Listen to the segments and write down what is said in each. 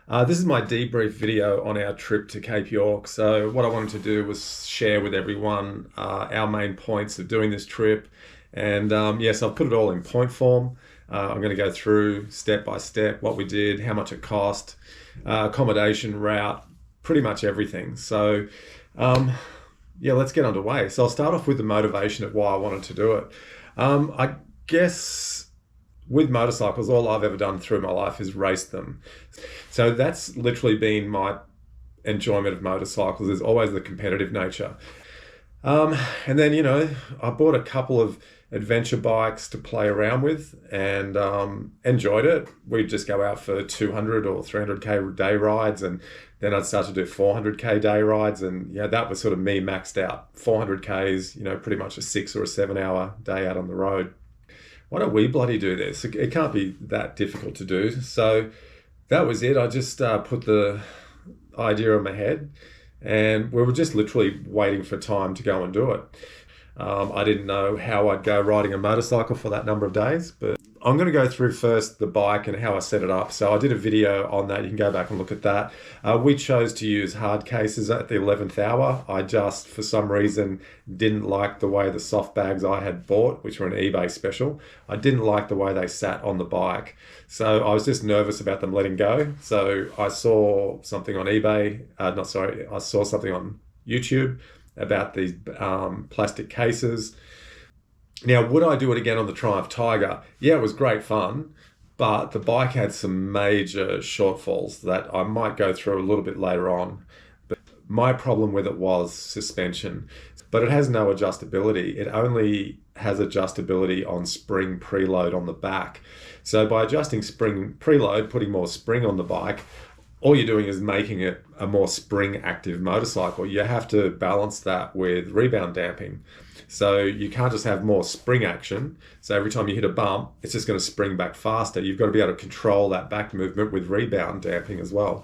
This is my debrief video on our trip to Cape York. So what I wanted to do was share with everyone our main points of doing this trip. And yes, I've put it all in point form. I'm going to go through step by step what we did, how much it cost, accommodation, route, pretty much everything. So yeah, let's get underway. So I'll start off with the motivation of why I wanted to do it. I guess with motorcycles, all I've ever done through my life is race them. So that's literally been my enjoyment of motorcycles, is always the competitive nature. And then, I bought a couple of adventure bikes to play around with and enjoyed it. We'd just go out for 200 or 300k day rides, and then I'd start to do 400k day rides. And that was sort of me maxed out. 400ks, pretty much a 6 or a 7 hour day out on the road. Why don't we bloody do this? It can't be that difficult to do. So that was it. I just put the idea in my head, and we were just literally waiting for time to go and do it. I didn't know how I'd go riding a motorcycle for that number of days, but I'm going to go through first the bike and how I set it up. So I did a video on that. You can go back and look at that. We chose to use hard cases at the 11th hour. I just, for some reason, didn't like the way the soft bags I had bought, which were an eBay special. I didn't like the way they sat on the bike. So I was just nervous about them letting go. So I saw something on eBay, I saw something on YouTube about these plastic cases. Now, would I do it again on the Triumph Tiger? Yeah, it was great fun, but the bike had some major shortfalls that I might go through a little bit later on. But my problem with it was suspension, but it has no adjustability. It only has adjustability on spring preload on the back. So by adjusting spring preload, putting more spring on the bike, all you're doing is making it a more spring active motorcycle. You have to balance that with rebound damping. So you can't just have more spring action. So every time you hit a bump, it's just going to spring back faster. You've got to be able to control that back movement with rebound damping as well.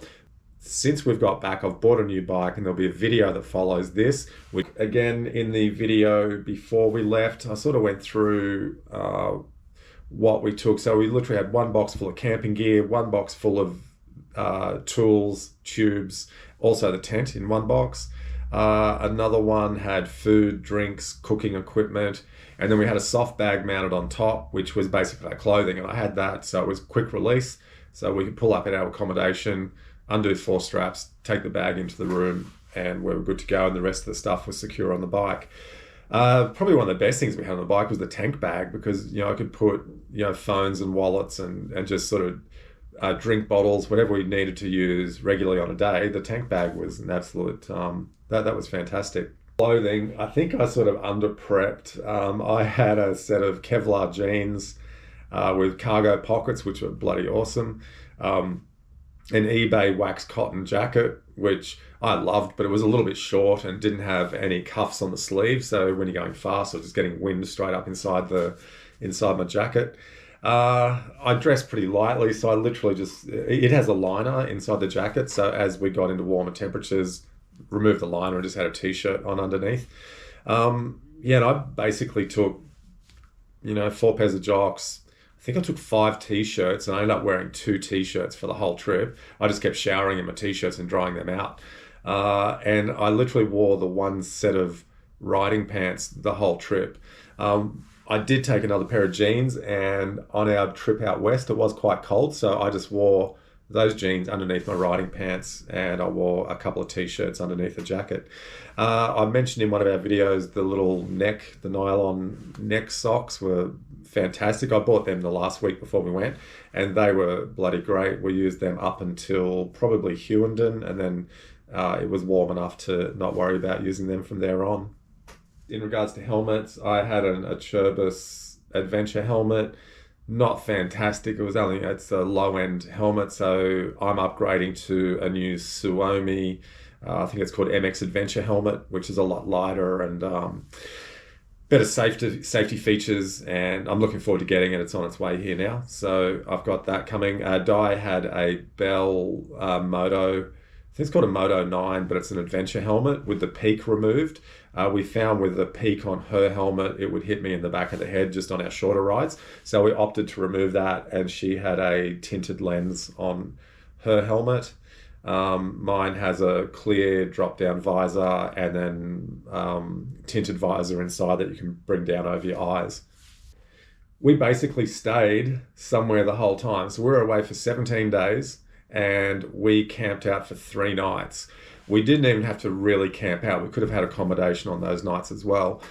Since we've got back, I've bought a new bike, and there'll be a video that follows this. Again, in the video before we left, I sort of went through what we took. So we literally had one box full of camping gear, one box full of tools, tubes, also the tent in one box. Another one had food, drinks, cooking equipment, and then we had a soft bag mounted on top, which was basically our clothing, and I had that, so it was quick release, so we could pull up at our accommodation, undo 4 straps, take the bag into the room, and we were good to go, and the rest of the stuff was secure on the bike. Probably one of the best things we had on the bike was the tank bag, because I could put phones and wallets and just sort of drink bottles, whatever we needed to use regularly on a day. The tank bag was an absolute, that was fantastic. Clothing, I think I sort of under prepped. I had a set of Kevlar jeans with cargo pockets, which were bloody awesome. An eBay wax cotton jacket, which I loved, but it was a little bit short and didn't have any cuffs on the sleeve. So when you're going fast, I was just getting wind straight up inside my jacket. I dressed pretty lightly, so I literally it has a liner inside the jacket, so as we got into warmer temperatures, removed the liner and just had a t-shirt on underneath. And I basically took 4 pairs of jocks. I think I took 5 t-shirts, and I ended up wearing 2 t-shirts for the whole trip. I just kept showering in my t-shirts and drying them out, and I literally wore the one set of riding pants the whole trip. I did take another pair of jeans, and on our trip out west, it was quite cold, so I just wore those jeans underneath my riding pants, and I wore a couple of t-shirts underneath the jacket. I mentioned in one of our videos the nylon neck socks were fantastic. I bought them the last week before we went, and they were bloody great. We used them up until probably Hughenden, and then it was warm enough to not worry about using them from there on. In regards to helmets, I had a Cherbus adventure helmet. Not fantastic. It's a low-end helmet, so I'm upgrading to a new Suomi, I think it's called MX Adventure helmet, which is a lot lighter and better safety features, and I'm looking forward to getting it. It's on its way here now, so I've got that coming. Di had a Bell Moto, I think it's called a Moto 9, but it's an adventure helmet with the peak removed. We found with the peak on her helmet, it would hit me in the back of the head just on our shorter rides. So we opted to remove that, and she had a tinted lens on her helmet. Mine has a clear drop-down visor and then tinted visor inside that you can bring down over your eyes. We basically stayed somewhere the whole time. So we were away for 17 days and we camped out for 3 nights. We didn't even have to really camp out. We could have had accommodation on those nights as well.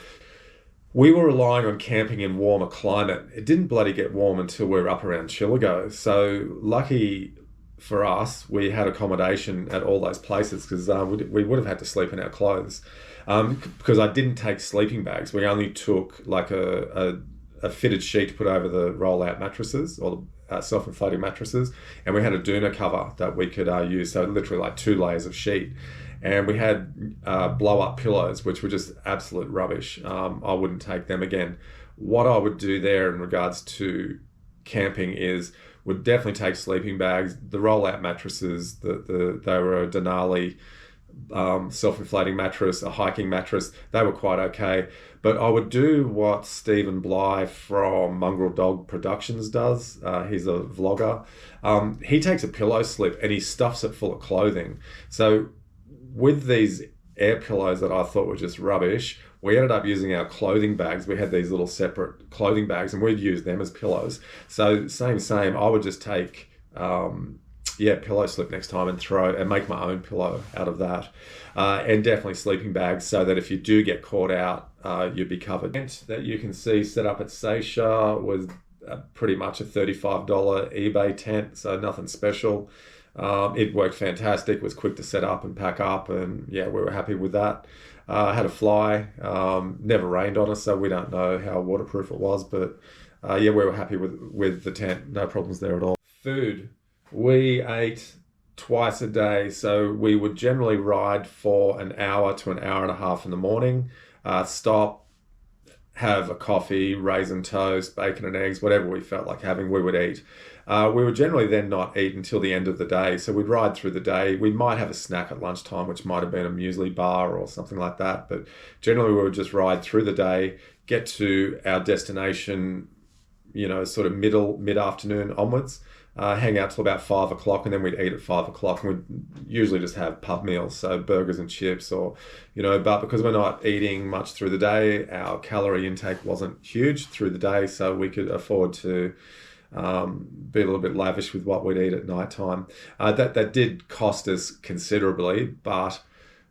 We were relying on camping in warmer climate. It didn't bloody get warm until we were up around Chillago. So lucky for us, we had accommodation at all those places because we would have had to sleep in our clothes. Because I didn't take sleeping bags. We only took like a fitted sheet to put over the roll-out mattresses or the self-inflating mattresses, and we had a doona cover that we could use, so literally like 2 layers of sheet. And we had blow-up pillows, which were just absolute rubbish. I wouldn't take them again. What I would do there in regards to camping is would definitely take sleeping bags. The roll-out mattresses, they were a Denali self-inflating mattress, a hiking mattress. They were quite okay. But I would do what Stephen Bly from Mongrel Dog Productions does. He's a vlogger. He takes a pillow slip and he stuffs it full of clothing. So with these air pillows that I thought were just rubbish, we ended up using our clothing bags. We had these little separate clothing bags and we'd use them as pillows. So same. I would just take pillow slip next time and make my own pillow out of that. And definitely sleeping bags so that if you do get caught out, you'd be covered. The tent that you can see set up at Seisha was pretty much a $35 eBay tent, so nothing special. It worked fantastic, was quick to set up and pack up, and yeah, we were happy with that. Had a fly, never rained on us, so we don't know how waterproof it was, but we were happy with the tent, no problems there at all. Food. We ate twice a day, so we would generally ride for an hour to an hour and a half in the morning, stop, have a coffee, raisin toast, bacon and eggs, whatever we felt like having, we would eat. We would generally then not eat until the end of the day, so we'd ride through the day. We might have a snack at lunchtime, which might have been a muesli bar or something like that, but generally we would just ride through the day, get to our destination, sort of mid-afternoon onwards, hang out till about 5 o'clock, and then we'd eat at 5 o'clock, and we'd usually just have pub meals, so burgers and chips, or but because we're not eating much through the day, our calorie intake wasn't huge through the day, so we could afford to be a little bit lavish with what we'd eat at night time. That did cost us considerably, but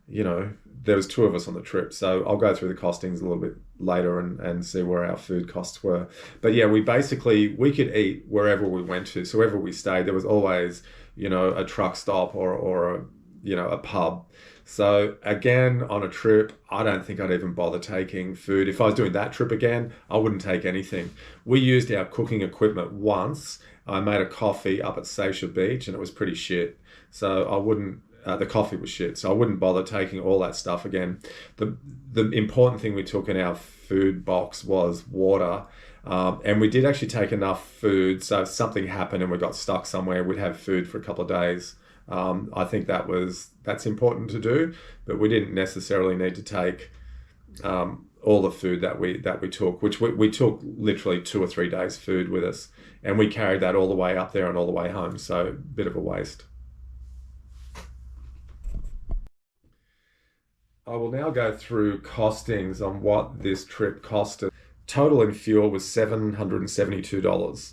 there was 2 of us on the trip, so I'll go through the costings a little bit later and see where our food costs were. But yeah, we could eat wherever we went to. So wherever we stayed, there was always, a truck stop or a pub. So again, on a trip, I don't think I'd even bother taking food. If I was doing that trip again, I wouldn't take anything. We used our cooking equipment once. I made a coffee up at Seisha Beach and it was pretty shit. So I wouldn't, the coffee was shit, so I wouldn't bother taking all that stuff again. The important thing we took in our food box was water, and we did actually take enough food, so if something happened and we got stuck somewhere, we'd have food for a couple of days. I think that's important to do, but we didn't necessarily need to take all the food that we took, which we took literally 2 or 3 days food with us, and we carried that all the way up there and all the way home, so a bit of a waste. I will now go through costings on what this trip costed. Total in fuel was $772.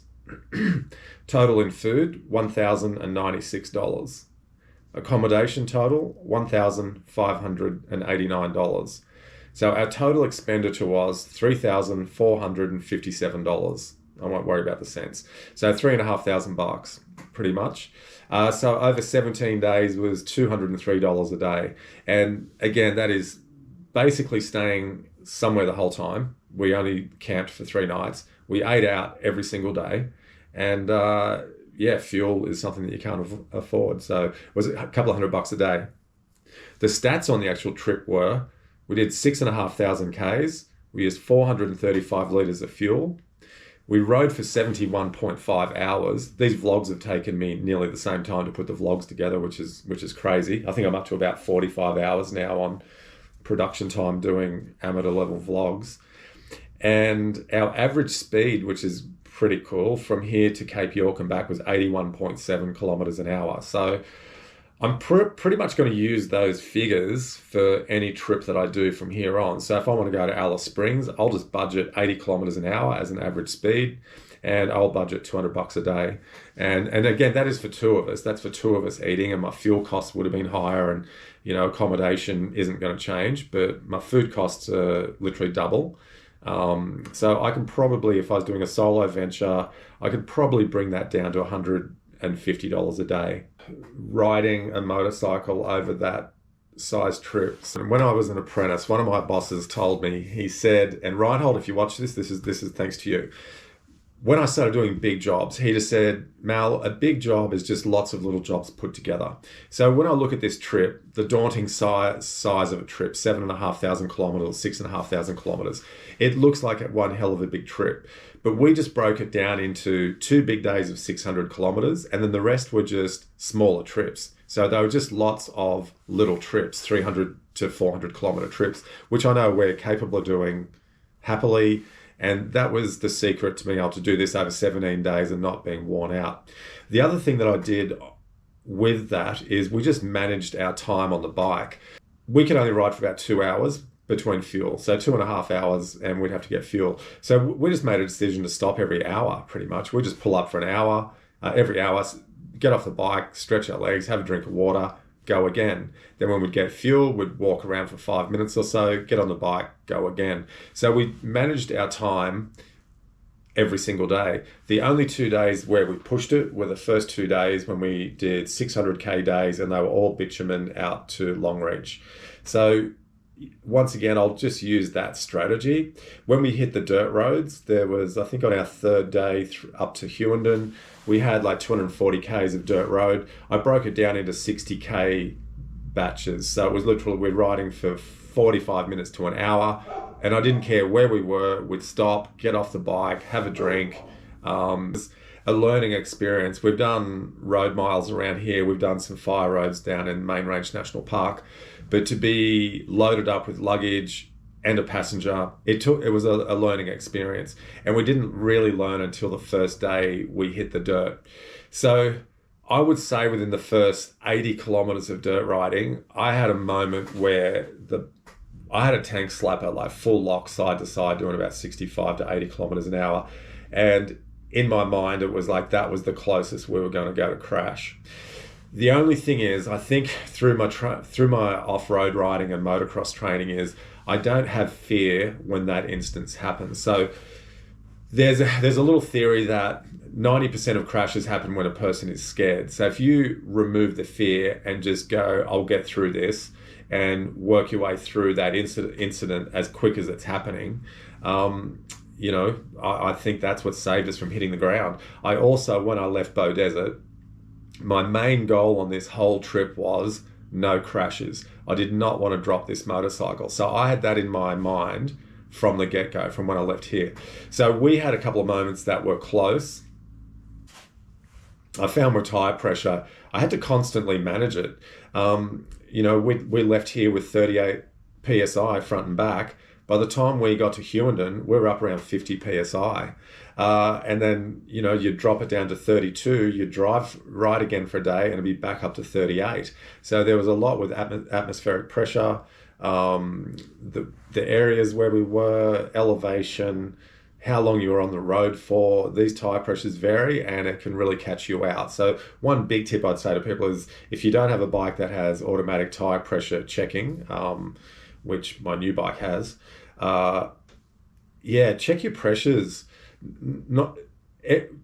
Total in food, $1,096. Accommodation total, $1,589. So our total expenditure was $3,457. I won't worry about the cents. So $3,500 pretty much. So over 17 days was $203 a day. And again, that is basically staying somewhere the whole time. We only camped for 3 nights. We ate out every single day. And fuel is something that you can't afford. So it was a couple of $100 a day. The stats on the actual trip were, we did 6,500 Ks. We used 435 litres of fuel. We rode for 71.5 hours. These vlogs have taken me nearly the same time to put the vlogs together, which is crazy. I think I'm up to about 45 hours now on production time doing amateur level vlogs. And our average speed, which is pretty cool. From here to Cape York and back was 81.7 kilometers an hour. So I'm pretty much going to use those figures for any trip that I do from here on. So if I want to go to Alice Springs, I'll just budget 80 kilometers an hour as an average speed, and I'll budget $200 a day. And again, that is for two of us. That's for two of us eating, and my fuel costs would have been higher, and accommodation isn't going to change, but my food costs are literally double. So I can probably, if I was doing a solo venture, I could probably bring that down to $150 a day. Riding a motorcycle over that size trips. And when I was an apprentice, one of my bosses told me, he said, and Reinhold, if you watch this is thanks to you. When I started doing big jobs, he just said, Mal, a big job is just lots of little jobs put together. So when I look at this trip, the daunting size of a trip, 7,500 kilometers, 6,500 kilometers, it looks like one hell of a big trip. But we just broke it down into 2 big days of 600 kilometers, and then the rest were just smaller trips. So they were just lots of little trips, 300 to 400 kilometer trips, which I know we're capable of doing happily. And that was the secret to being able to do this over 17 days and not being worn out. The other thing that I did with that is we just managed our time on the bike. We could only ride for about 2 hours between fuel. So 2.5 hours and we'd have to get fuel. So we just made a decision to stop every hour pretty much. We just pull up for an hour, every hour, get off the bike, stretch our legs, have a drink of water, go again. Then when we'd get fuel, we'd walk around for 5 minutes or so, get on the bike, go again. So we managed our time every single day. The only 2 days where we pushed it were the first 2 days when we did 600k days, and they were all bitumen out to Longreach. So once again, I'll just use that strategy. When we hit the dirt roads, there was, I think on our third day up to Hughenden, we had like 240 k's of dirt road. I broke it down into 60k batches. So it was literally, we're riding for 45 minutes to an hour, and I didn't care where we were. We'd stop, get off the bike, have a drink. A learning experience. We've done road miles around here. We've done some fire roads down in Main Range National Park. But to be loaded up with luggage and a passenger, it was a learning experience. And we didn't really learn until the first day we hit the dirt. So I would say within the first 80 kilometers of dirt riding, I had a moment where I had a tank slapper, like full lock side to side, doing about 65 to 80 kilometers an hour. And in my mind, it was like that was the closest we were going to go to crash. The only thing is, I think through my off-road riding and motocross training is I don't have fear when that instance happens. So there's a little theory that 90% of crashes happen when a person is scared. So if you remove the fear and just go, I'll get through this, and work your way through that incident as quick as it's happening, I think that's what saved us from hitting the ground. I also, when I left Bow Desert, my main goal on this whole trip was no crashes. I did not want to drop this motorcycle. So I had that in my mind from the get-go, from when I left here. So we had a couple of moments that were close. I found with tire pressure, I had to constantly manage it. We left here with 38 PSI front and back. By the time we got to Hughenden, we were up around 50 PSI. And then, you drop it down to 32, you ride again for a day, and it'd be back up to 38. So there was a lot with atmospheric pressure, the areas where we were, elevation, how long you were on the road for. These tire pressures vary, and it can really catch you out. So one big tip I'd say to people is, if you don't have a bike that has automatic tire pressure checking, which my new bike has, check your pressures.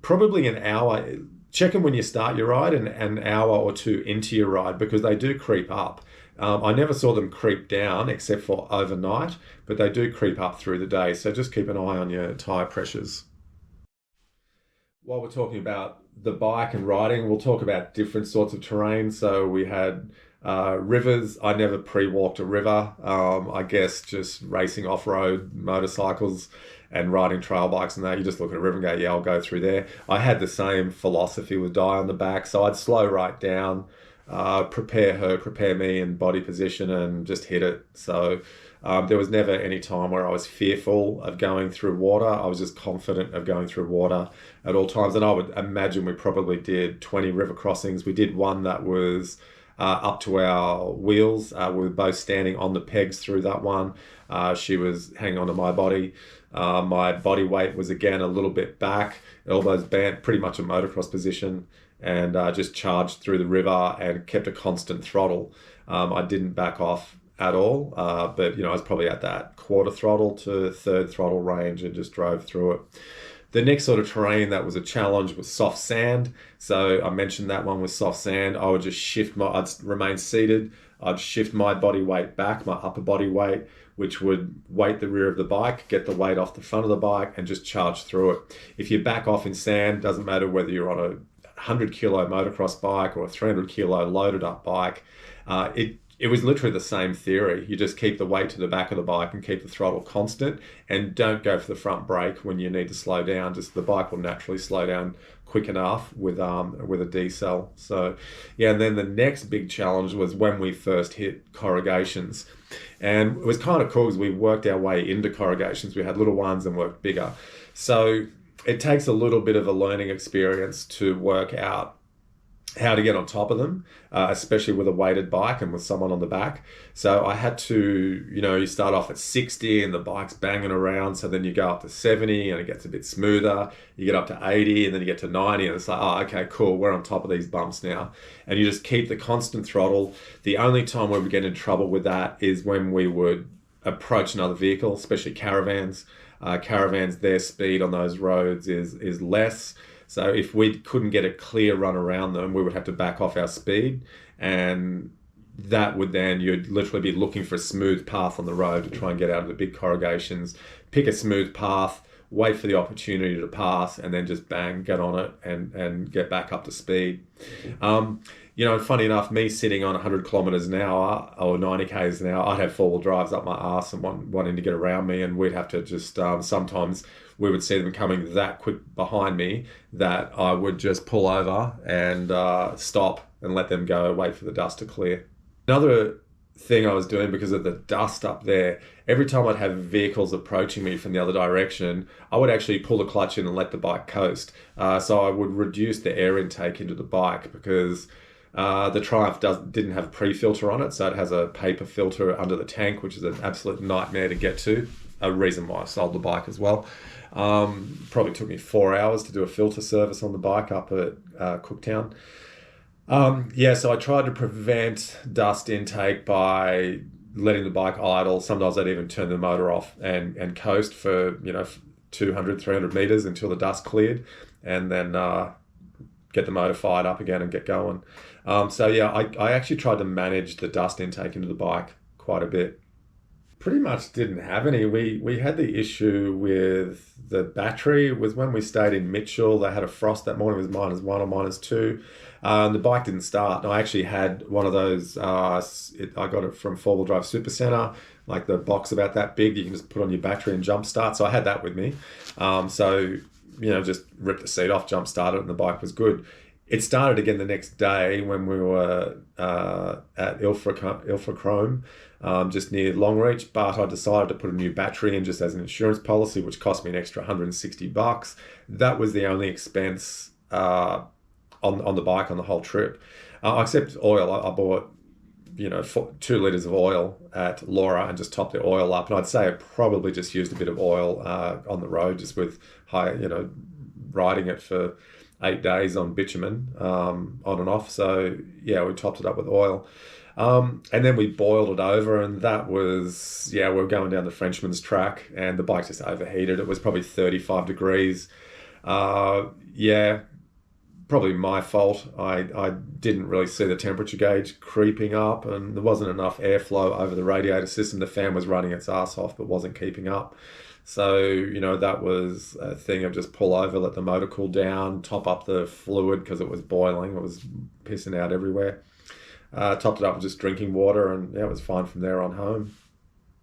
Probably an hour. Check them when you start your ride, and an hour or two into your ride, because they do creep up. I never saw them creep down except for overnight, but they do creep up through the day. So just keep an eye on your tire pressures. While we're talking about the bike and riding, we'll talk about different sorts of terrain. So we had rivers. I never pre-walked a river. I guess just racing off-road motorcycles and riding trail bikes and that, you just look at a river and go, yeah, I'll go through there. I had the same philosophy with Di on the back. So I'd slow right down, prepare me in body position, and just hit it. So There was never any time where I was fearful of going through water. I was just confident of going through water at all times. And I would imagine we probably did 20 river crossings. We did one that was up to our wheels. We were both standing on the pegs through that one. She was hanging onto my body. My body weight was again a little bit back, elbows bent, pretty much a motocross position, and just charged through the river and kept a constant throttle. I didn't back off at all, but I was probably at that quarter throttle to third throttle range and just drove through it. The next sort of terrain that was a challenge was soft sand. So I mentioned that one was soft sand. I would just I'd remain seated. I'd shift my body weight back, my upper body weight, which would weight the rear of the bike, get the weight off the front of the bike, and just charge through it. If you back off in sand, doesn't matter whether you're on a 100 kilo motocross bike or a 300 kilo loaded up bike, it was literally the same theory. You just keep the weight to the back of the bike and keep the throttle constant, and don't go for the front brake when you need to slow down. Just the bike will naturally slow down quick enough with a decel. So yeah, and then the next big challenge was when we first hit corrugations. And it was kind of cool because we worked our way into corrugations. We had little ones and worked bigger. So it takes a little bit of a learning experience to work out how to get on top of them, especially with a weighted bike and with someone on the back. So I had to, you start off at 60 and the bike's banging around. So then you go up to 70 and it gets a bit smoother. You get up to 80 and then you get to 90 and it's like, oh, okay, cool. We're on top of these bumps now. And you just keep the constant throttle. The only time where we get in trouble with that is when we would approach another vehicle, especially caravans. Caravans, their speed on those roads is less. So if we couldn't get a clear run around them, we would have to back off our speed, and that would then, you'd literally be looking for a smooth path on the road to try and get out of the big corrugations, pick a smooth path, wait for the opportunity to pass, and then just bang, get on it and get back up to speed. Funny enough, me sitting on 100 kilometers an hour or 90 k's an hour, I'd have four-wheel drives up my arse and wanting to get around me, and we'd have to just sometimes we would see them coming that quick behind me that I would just pull over and stop and let them go, wait for the dust to clear. Another thing I was doing, because of the dust up there, every time I'd have vehicles approaching me from the other direction, I would actually pull the clutch in and let the bike coast. So I would reduce the air intake into the bike, because the Triumph didn't have a pre-filter on it, so it has a paper filter under the tank, which is an absolute nightmare to get to. A reason why I sold the bike as well. Probably took me 4 hours to do a filter service on the bike up at Cooktown. So I tried to prevent dust intake by letting the bike idle. Sometimes I'd even turn the motor off and coast for 200, 300 meters until the dust cleared, and then get the motor fired up again and get going. I actually tried to manage the dust intake into the bike quite a bit. Pretty much didn't have any. We had the issue with the battery. It was when we stayed in Mitchell. They had a frost that morning. It was -1 or -2. The bike didn't start. And I actually had one of those. I got it from 4-wheel drive Supercenter, like the box about that big. You can just put on your battery and jump start. So I had that with me. Just ripped the seat off, jump started, and the bike was good. It started again the next day when we were at Ilfracombe, just near Longreach, but I decided to put a new battery in just as an insurance policy, which cost me an extra $160. That was the only expense on the bike on the whole trip. Except oil. I bought 2 litres of oil at Laura and just topped the oil up. And I'd say I probably just used a bit of oil on the road, just with riding it for 8 days on bitumen, on and off. So yeah, we topped it up with oil. And then we boiled it over, and that was, we were going down the Frenchman's track and the bike just overheated. It was probably 35 degrees. Probably my fault. I didn't really see the temperature gauge creeping up, and there wasn't enough airflow over the radiator system. The fan was running its ass off, but wasn't keeping up. So, that was a thing of just pull over, let the motor cool down, top up the fluid because it was boiling. It was pissing out everywhere. Topped it up with just drinking water, and it was fine from there on home.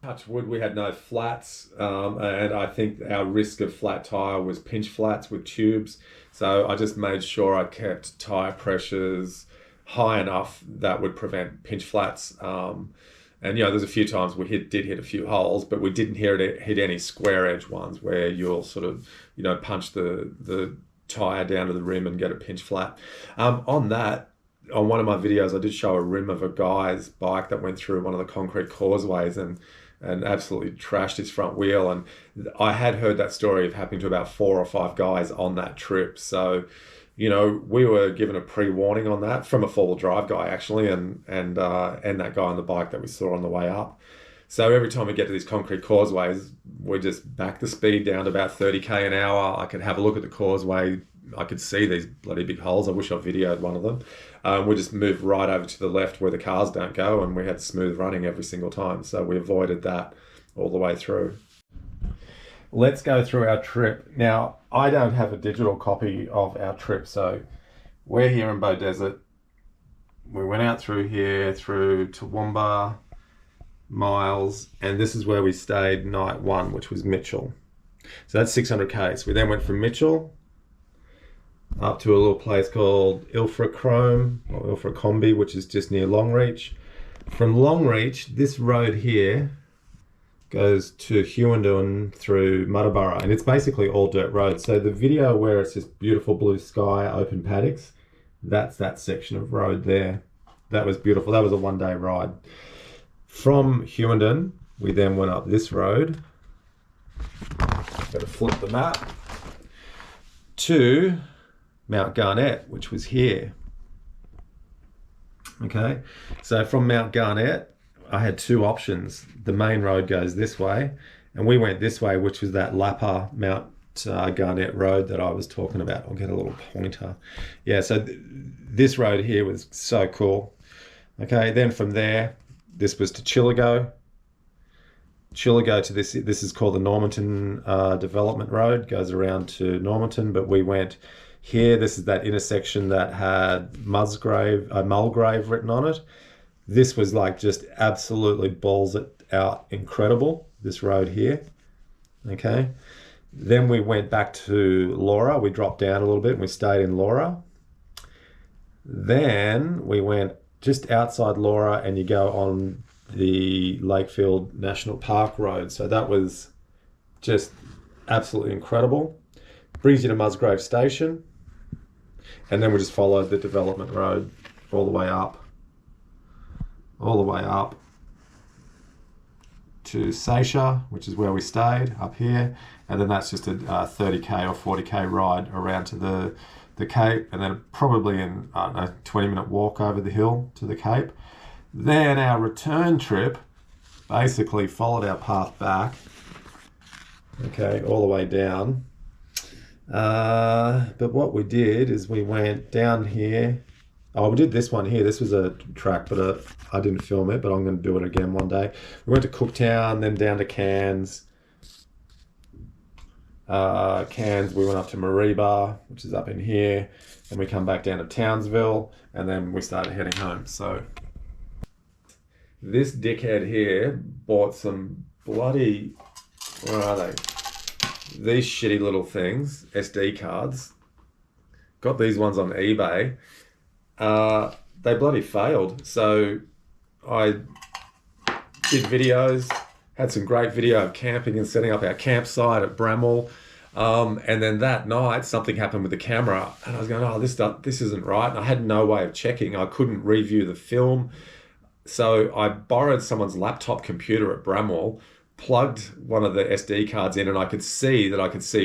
Touch wood, we had no flats, and I think our risk of flat tyre was pinch flats with tubes. So I just made sure I kept tyre pressures high enough that would prevent pinch flats. And there's a few times we did hit a few holes, but we didn't hit any square edge ones where you'll sort of punch the tire down to the rim and get a pinch flat. On one of my videos, I did show a rim of a guy's bike that went through one of the concrete causeways and absolutely trashed his front wheel. And I had heard that story of happening to about 4 or 5 guys on that trip. So, we were given a pre-warning on that from a four-wheel drive guy actually, and that guy on the bike that we saw on the way up. So every time we get to these concrete causeways, we just back the speed down to about 30k an hour. I could have a look at the causeway. I could see these bloody big holes. I wish I videoed one of them. We just moved right over to the left where the cars don't go, and we had smooth running every single time. So we avoided that all the way through. Let's go through our trip. Now, I don't have a digital copy of our trip, so we're here in Bow Desert. We went out through here, through Toowoomba, Miles, and this is where we stayed night 1, which was Mitchell. So that's 600 k's. We then went from Mitchell up to a little place called Ilfracombe, or Ilfracombe, which is just near Longreach. From Longreach, this road here goes to Hughenden through Muddaborough, and it's basically all dirt roads. So the video where it's this beautiful blue sky, open paddocks, that's that section of road there. That was beautiful. That was a one-day ride. From Hughenden, we then went up this road. Got to flip the map to Mount Garnett, which was here. Okay, so from Mount Garnett, I had 2 options. The main road goes this way, and we went this way, which was that Lappa Mount Garnett road that I was talking about. I'll get a little pointer. Yeah, so this road here was so cool. Okay, then from there, this was to Chillago. Chillago to this is called the Normanton Development Road, goes around to Normanton, but we went here. This is that intersection that had Mulgrave written on it. This was like just absolutely balls it out incredible, this road here. Okay. Then we went back to Laura. We dropped down a little bit and we stayed in Laura. Then we went just outside Laura and you go on the Lakefield National Park Road. So that was just absolutely incredible. Brings you to Musgrave Station. And then we just followed the development road all the way up to Seisha, which is where we stayed up here, and then that's just a 30k or 40k ride around to the Cape, and then probably in a 20-minute walk over the hill to the Cape. Then our return trip basically followed our path back, okay, all the way down. But what we did is we went down here. Oh, we did this one here. This was a track, but I didn't film it, but I'm going to do it again one day. We went to Cooktown, then down to Cairns. Cairns, we went up to Mareeba, which is up in here. Then we come back down to Townsville, and then we started heading home. So this dickhead here bought some bloody, where are they? These shitty little things, SD cards. Got these ones on eBay. They bloody failed. So I did videos, had some great video of camping and setting up our campsite at Bramwell. And then that night, something happened with the camera, and I was going, oh, this isn't right. And I had no way of checking. I couldn't review the film. So I borrowed someone's laptop computer at Bramwell, plugged one of the SD cards in, and I could see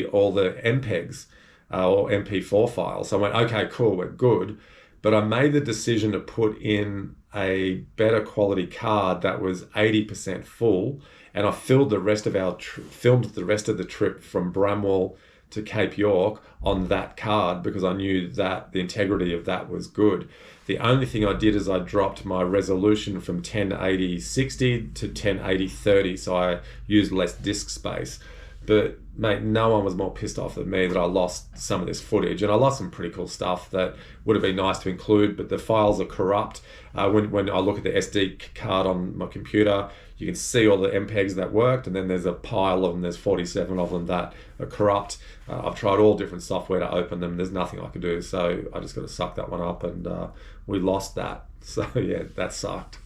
all the MPEGs or MP4 files. So I went, okay, cool, we're good. But I made the decision to put in a better quality card that was 80% full, and I filmed the rest of the trip from Bramwell to Cape York on that card because I knew that the integrity of that was good. The only thing I did is I dropped my resolution from 1080/60 to 1080/30, so I used less disk space. But mate, no one was more pissed off than me that I lost some of this footage, and I lost some pretty cool stuff that would have been nice to include, but the files are corrupt. When I look at the SD card on my computer, you can see all the MPEGs that worked, and then there's a pile of them, there's 47 of them that are corrupt. I've tried all different software to open them, there's nothing I can do, so I just got to suck that one up, and we lost that. So yeah, that sucked.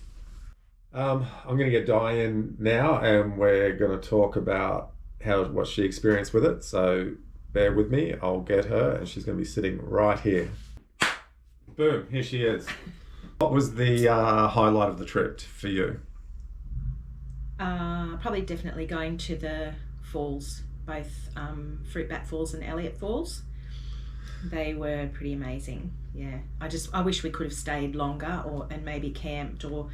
I'm going to get Diane now, and we're going to talk about what she experienced with it. So bear with me. I'll get her, and she's going to be sitting right here. Boom! Here she is. What was the highlight of the trip for you? Probably definitely going to the falls, both Fruitbat Falls and Elliot Falls. They were pretty amazing. Yeah, I wish we could have stayed longer, and maybe camped, or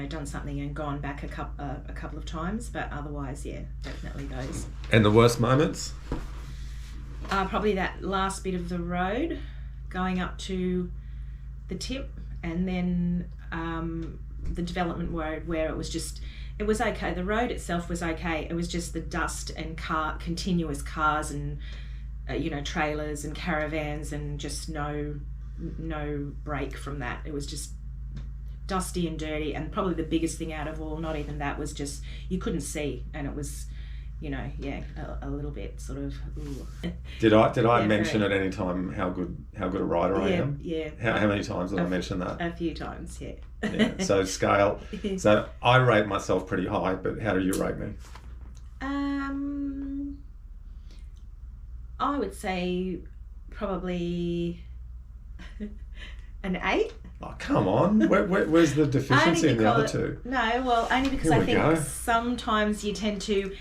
done something and gone back a couple of times. But otherwise, yeah, definitely those. And the worst moments? Probably that last bit of the road, going up to the tip, and then the development road where it was okay. The road itself was okay. It was just the dust and continuous cars and trailers and caravans, and just no break from that. It was just dusty and dirty, and probably the biggest thing out of all, not even that, was just you couldn't see, and it was a little bit sort of ooh. Did I mention at any time how good a rider I am? Yeah. How many times did I mention that? A few times, yeah. Yeah. So scale. So I rate myself pretty high, but how do you rate me? I would say probably an 8. Oh, come on. Where's the deficiency in the other two? No, well, only because I think sometimes you tend to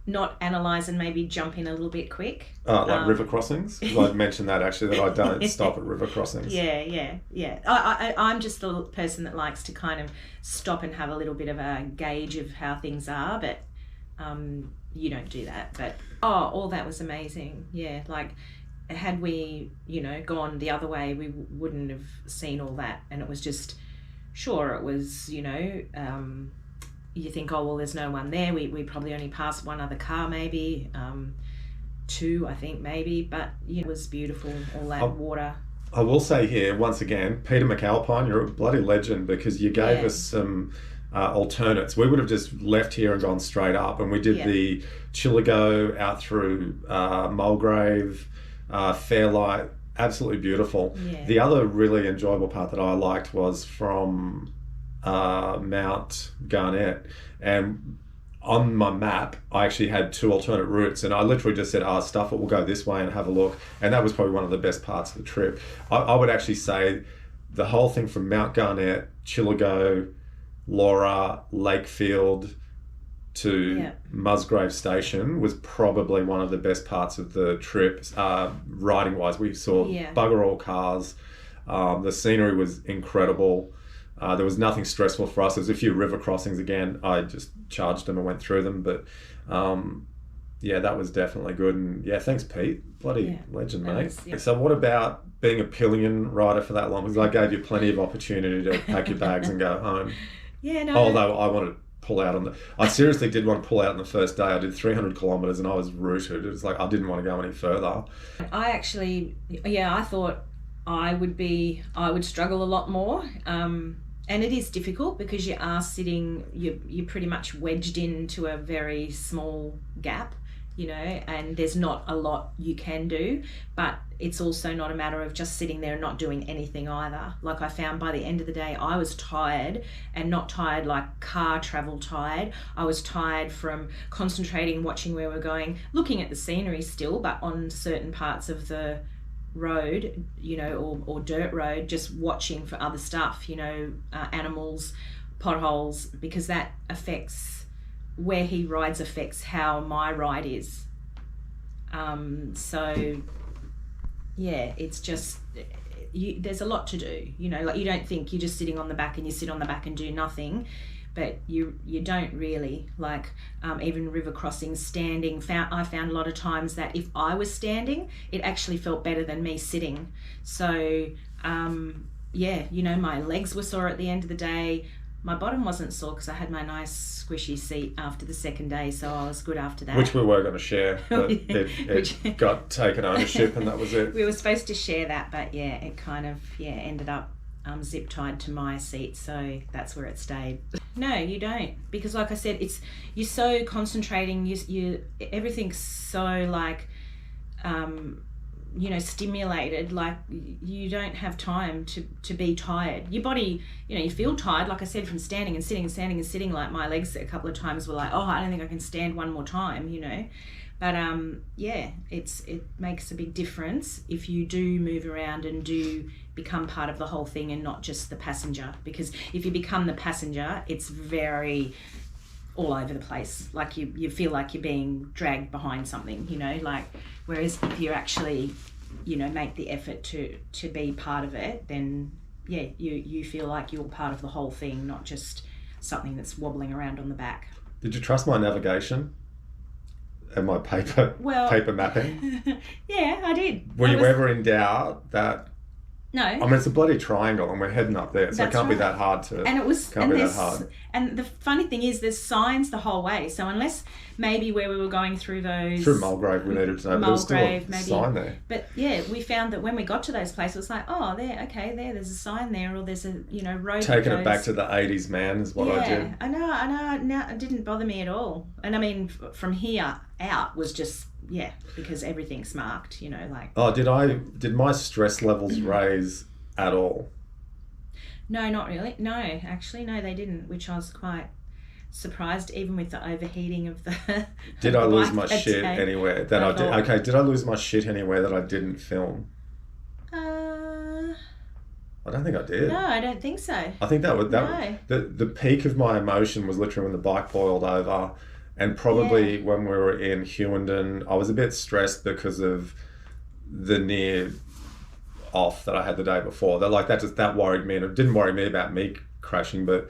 not analyse and maybe jump in a little bit quick. Like river crossings? Because I'd mentioned that actually, that I don't stop at river crossings. Yeah. I'm just the person that likes to kind of stop and have a little bit of a gauge of how things are, but you don't do that. But, all that was amazing. Yeah, like, had we, gone the other way, we wouldn't have seen all that. And it was just, sure, it was, you think, oh, well, there's no one there. We probably only passed one other car, maybe, 2, I think, maybe. But, it was beautiful, all that water. I will say here, once again, Peter McAlpine, you're a bloody legend, because you gave us some alternates. We would have just left here and gone straight up. And we did the Chillago out through Mulgrave, Fairlight, absolutely beautiful. Yeah. The other really enjoyable part that I liked was from Mount Garnett, and on my map I actually had 2 alternate routes, and I literally just said, stuff it, we'll go this way and have a look. And that was probably one of the best parts of the trip. I would actually say the whole thing from Mount Garnett, Chillago, Laura, Lakefield to Musgrave Station was probably one of the best parts of the trip. Riding wise, we saw bugger all cars. The scenery was incredible. There was nothing stressful for us. There was a few river crossings again. I just charged them and went through them. But that was definitely good. And thanks, Pete. Bloody legend, mate. So what about being a Pillion rider for that long? Because I gave you plenty of opportunity to pack your bags and go home. Yeah, no. Although I wanted to pull out I seriously did want to pull out on the first day. I did 300 kilometres and I was rooted. It was like I didn't want to go any further. I actually, I thought I would struggle a lot more. And it is difficult because you are sitting, you're pretty much wedged into a very small gap, and there's not a lot you can do, but it's also not a matter of just sitting there and not doing anything either. Like, I found by the end of the day, I was tired, and not tired like car travel tired. I was tired from concentrating, watching where we're going, looking at the scenery still, but on certain parts of the road, or dirt road, just watching for other stuff, animals, potholes, because that affects where he rides, affects how my ride is. It's just, there's a lot to do, like, you don't think you're just sitting on the back and you sit on the back and do nothing, but you don't really, like, even river crossings, standing, I found a lot of times that if I was standing, it actually felt better than me sitting. So my legs were sore at the end of the day. My bottom wasn't sore because I had my nice squishy seat after the second day, so I was good after that. Which we were going to share, but it got taken ownership and that was it. We were supposed to share that, but it kind of ended up zip tied to my seat, so that's where it stayed. No, you don't, because like I said, you're so concentrating. You everything's so like stimulated, like you don't have time to be tired. Your body, you feel tired, like I said, from standing and sitting and standing and sitting. Like my legs a couple of times were like, oh, I don't think I can stand one more time, But it makes a big difference if you do move around and do become part of the whole thing and not just the passenger. Because if you become the passenger, it's very all over the place. Like you feel like you're being dragged behind something, like, whereas if you actually, make the effort to be part of it, then you feel like you're part of the whole thing, not just something that's wobbling around on the back. Did you trust my navigation and my paper mapping? Yeah, I did. Were you ever in doubt that? No. I mean, it's a bloody triangle and we're heading up there, so it can't be that hard to... And it was... Can't be that hard. And the funny thing is, there's signs the whole way. So unless maybe where we were going through those... Through Mulgrave, we needed to know, but there was still a sign there. But yeah, we found that when we got to those places, it was like, oh, there's a sign there, or there's a, road... Taking it back to the 80s, man, is what I did. I know. Now, it didn't bother me at all. And I mean, from here out was just... Yeah, because everything's marked, like... Oh, did my stress levels raise at all? No, not really. No, actually, no, they didn't, which I was quite surprised, even with the overheating of the... Did I lose my shit anywhere that I did? Okay, did I lose my shit anywhere that I didn't film? I don't think I did. No, I don't think so. I think the peak of my emotion was literally when the bike boiled over. And probably when we were in Hewenden, I was a bit stressed because of the near off that I had the day before. That worried me, and it didn't worry me about me crashing, but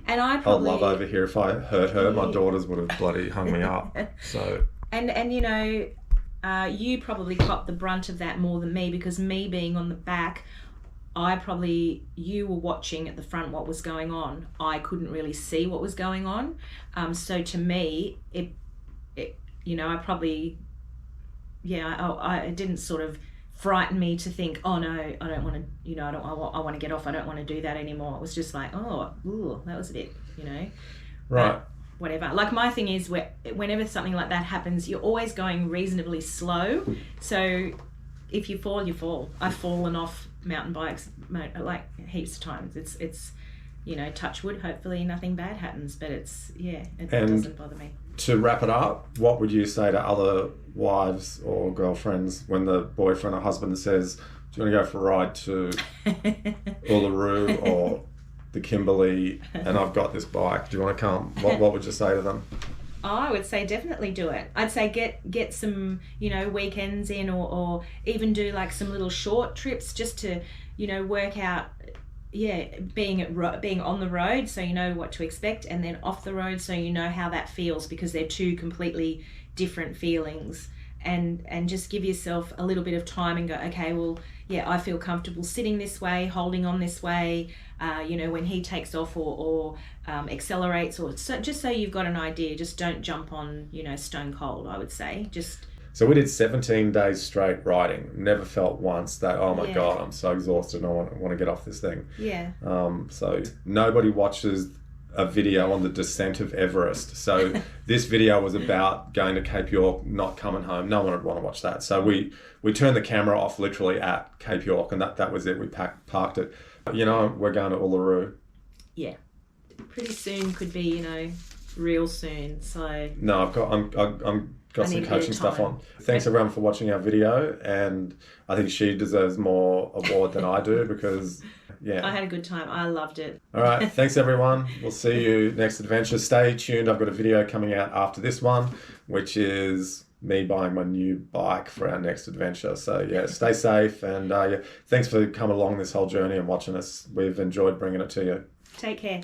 and I'd love over here. If I hurt her, my daughters would have bloody hung me up. So and you probably copped the brunt of that more than me, because me being on the back, you were watching at the front what was going on. I couldn't really see what was going on. So to me, it didn't sort of frighten me to think, oh no, I don't want to, I want to get off. I don't want to do that anymore. It was just like, oh, ooh, that was a bit, Right. Whatever. Like my thing is, whenever something like that happens, you're always going reasonably slow. So if you fall, you fall. I've fallen off mountain bikes like heaps of times. It's touch wood, hopefully nothing bad happens, but it doesn't bother me. To wrap it up, what would you say to other wives or girlfriends when the boyfriend or husband says, do you want to go for a ride to Uluru or the Kimberley, and I've got this bike, do you want to come? What would you say to them? I would say definitely do it. I'd say get some, weekends in, or even do like some little short trips just to, work out, being on the road so you know what to expect, and then off the road so you know how that feels, because they're two completely different feelings. And just give yourself a little bit of time and go, okay, well, I feel comfortable sitting this way, holding on this way, when he takes off or accelerates, or just so you've got an idea. Just don't jump on, stone cold, I would say. So we did 17 days straight riding. Never felt once that, oh my God, I'm so exhausted and I want to get off this thing. Yeah. So nobody watches a video on the descent of Everest. So this video was about going to Cape York, not coming home. No one would want to watch that. So we turned the camera off literally at Cape York, and that was it. We parked it. We're going to Uluru. Yeah. Pretty soon could be, real soon. So no, I'm got some coaching stuff on. Thanks everyone for watching our video, and I think she deserves more award than I do, because I had a good time. I loved it. All right, thanks everyone. We'll see you next adventure. Stay tuned. I've got a video coming out after this one, which is me buying my new bike for our next adventure. So stay safe, and thanks for coming along this whole journey and watching us. We've enjoyed bringing it to you. Take care.